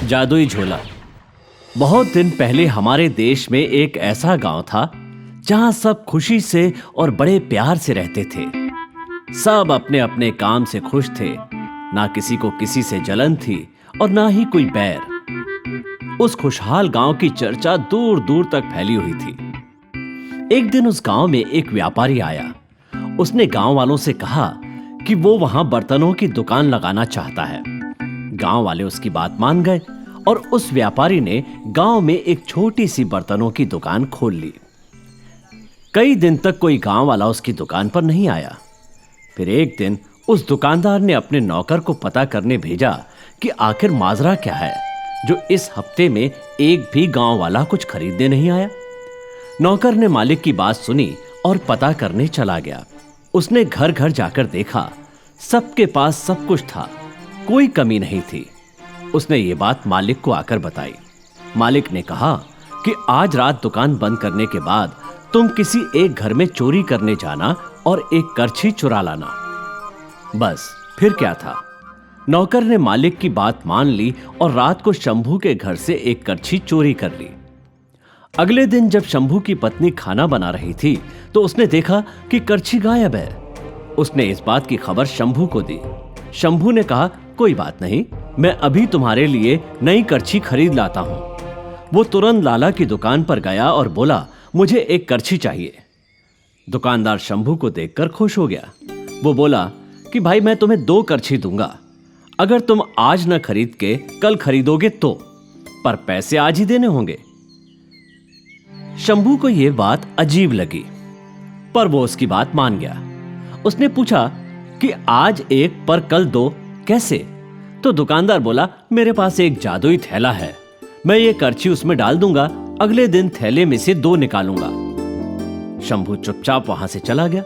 जादुई झोला। बहुत दिन पहले हमारे देश में एक ऐसा गांव था जहां सब खुशी से और बड़े प्यार से रहते थे। सब अपने अपने काम से खुश थे, ना किसी को किसी से जलन थी और ना ही कोई बैर। उस खुशहाल गांव की चर्चा दूर दूर तक फैली हुई थी। एक दिन उस गांव में एक व्यापारी आया। उसने गांव वालों से कहा कि वो वहां बर्तनों की दुकान लगाना चाहता है। गांव वाले उसकी बात मान गए और उस व्यापारी ने गांव में एक छोटी सी बर्तनों की दुकान खोल ली। कई दिन तक कोई गांव वाला उसकी दुकान पर नहीं आया। फिर एक दिन उस दुकानदार ने अपने नौकर को पता करने भेजा कि आखिर माजरा क्या है जो इस हफ्ते में एक भी गांव वाला कुछ खरीदने नहीं आया। नौकर ने मालिक की बात सुनी और पता करने चला गया। उसने घर घर जाकर देखा, सबके पास सब कुछ था, कोई कमी नहीं थी। उसने ये बात मालिक को आकर बताई। मालिक ने कहा कि आज रात दुकान बंद करने के बाद तुम किसी एक घर में चोरी करने जाना और एक करछी चुरा लाना। बस फिर क्या था, नौकर ने मालिक की बात मान ली और रात को शंभू के घर से एक करछी चोरी कर ली। अगले दिन जब शंभू की पत्नी खाना बना रही थी तो उसने देखा कि करछी गायब है। उसने इस बात की खबर शंभू को दी। शंभू ने कहा, कोई बात नहीं, मैं अभी तुम्हारे लिए नई करछी खरीद लाता हूं। वो तुरंत लाला की दुकान पर गया और बोला, मुझे एक करछी चाहिए। दुकानदार शंभू को देखकर खुश हो गया। वो बोला कि भाई, मैं तुम्हें 2 करछी दूंगा अगर तुम आज न खरीद के कल खरीदोगे तो, पर पैसे आज ही देने होंगे। शंभू को यह बात अजीब लगी, पर वो उसकी बात मान गया। उसने पूछा कि आज एक पर कल 2 कैसे? तो दुकानदार बोला, मेरे पास एक जादुई थैला है, मैं ये करछी उसमें डाल दूंगा, अगले दिन थैले में से 2 निकालूंगा। शंभू चुपचाप वहां से चला गया।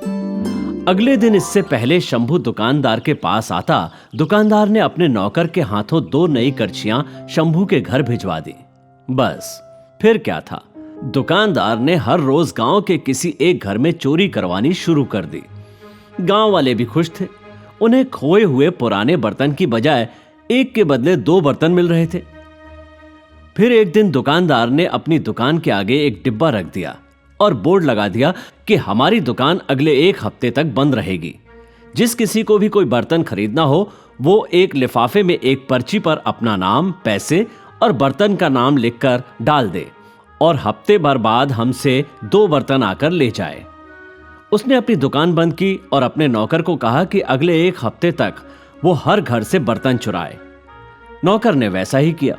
अगले दिन इससे पहले शंभू दुकानदार के पास आता, दुकानदार ने अपने नौकर के हाथों 2 नई करछियां शंभू के घर भिजवा दी। बस फिर क्या था, दुकानदार ने हर रोज गांव के किसी एक घर में चोरी करवानी शुरू कर दी। गांव वाले भी खुश थे। उन्हें खोए हुए पुराने बर्तन की बजाय एक के बदले 2 बर्तन मिल रहे थे। फिर एक दिन दुकानदार ने अपनी दुकान के आगे एक डिब्बा रख दिया और बोर्ड लगा दिया कि हमारी दुकान अगले 1 हफ्ते तक बंद रहेगी। जिस किसी को भी कोई बर्तन खरीदना हो वो एक लिफाफे में एक पर्ची पर अपना नाम, पैसे और बर्तन का नाम लिखकर डाल दे और हफ्ते भर बाद हमसे 2 बर्तन आकर ले जाए। उसने अपनी दुकान बंद की और अपने नौकर को कहा कि अगले 1 हफ्ते तक वो हर घर से बर्तन चुराए। नौकर ने वैसा ही किया।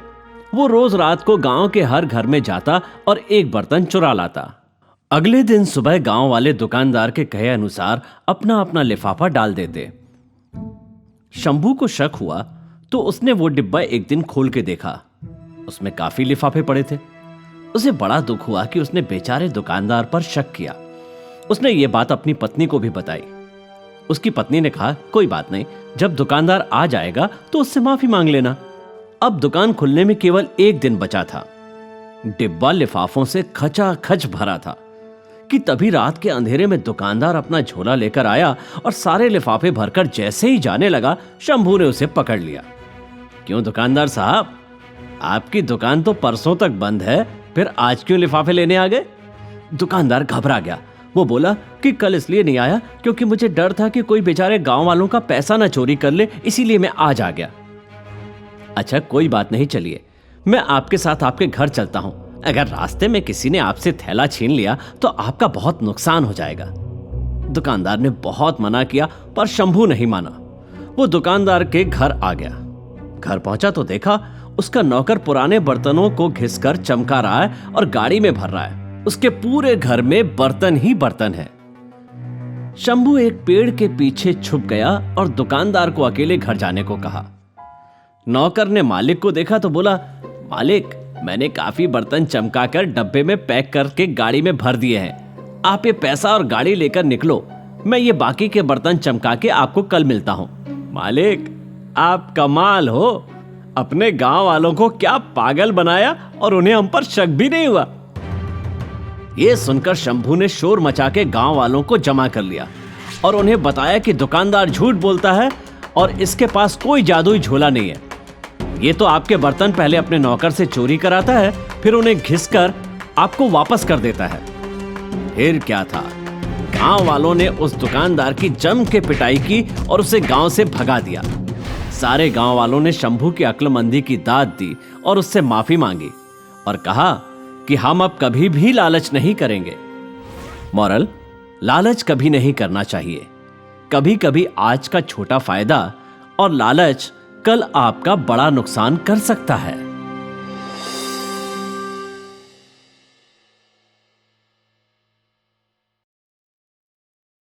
वो रोज रात को गांव के हर घर में जाता और एक बर्तन चुरा लाता। अगले दिन सुबह गांव वाले दुकानदार के कहे अनुसार अपना अपना लिफाफा डाल देते। शंभू को शक हुआ तो उसने वो डिब्बा एक दिन खोल के देखा। उसमें काफी लिफाफे पड़े थे। उसे बड़ा दुख हुआ कि उसने बेचारे दुकानदार पर शक किया। उसने ये बात अपनी पत्नी को भी बताई। उसकी पत्नी ने कहा, कोई बात नहीं, जब दुकानदार आ जाएगा तो उससे माफी मांग लेना। अब दुकान खुलने में केवल 1 दिन बचा था। डिब्बा लिफाफों से खचाखच भरा था कि तभी रात के अंधेरे में दुकानदार अपना झोला लेकर आया और सारे लिफाफे भरकर जैसे ही जाने लगा, शंभू ने उसे पकड़ लिया। क्यों दुकानदार साहब, आपकी दुकान तो परसों तक बंद है, फिर आज क्यों लिफाफे लेने आ गए? दुकानदार घबरा गया। वो बोला कि कल इसलिए नहीं आया क्योंकि मुझे डर था कि कोई बेचारे गांव वालों का पैसा ना चोरी कर ले, इसीलिए मैं आज आ गया। अच्छा कोई बात नहीं, चलिए मैं आपके साथ आपके घर चलता हूं। अगर रास्ते में किसी ने आपसे थैला छीन लिया तो आपका बहुत नुकसान हो जाएगा। दुकानदार ने बहुत मना किया पर शंभू नहीं माना। वो दुकानदार के घर आ गया। घर पहुंचा तो देखा उसका नौकर पुराने बर्तनों को घिसकर चमका रहा है और गाड़ी में भर रहा है। उसके पूरे घर में बर्तन ही बर्तन है। शंभू एक पेड़ के पीछे छुप गया और दुकानदार को अकेले घर जाने को कहा। नौकर ने मालिक को देखा तो बोला, मालिक, मैंने काफी बर्तन चमकाकर डब्बे में पैक करके गाड़ी में भर दिए हैं। आप ये पैसा और गाड़ी लेकर निकलो, मैं ये बाकी के बर्तन चमका के आपको कल मिलता हूं। मालिक, आप कमाल हो, अपने गांव वालों को क्या पागल बनाया और उन्हें हम पर शक भी नहीं हुआ। ये सुनकर शंभू ने शोर मचा के गांव वालों को जमा कर लिया और उन्हें बताया कि दुकानदार झूठ बोलता है और इसके पास कोई जादुई झोला नहीं है। ये तो आपके बर्तन पहले अपने नौकर से चोरी कराता है, फिर उन्हें घिसकर आपको वापस कर देता है। फिर क्या था, गांव वालों ने उस दुकानदार की जम के पिटाई की और उसे गांव से भगा दिया। सारे गांव वालों ने शंभू की अक्लमंदी की दाद दी और उससे माफी मांगी और कहा कि हम अब कभी भी लालच नहीं करेंगे। मॉरल, लालच कभी नहीं करना चाहिए। कभी कभी आज का छोटा फायदा और लालच कल आपका बड़ा नुकसान कर सकता है।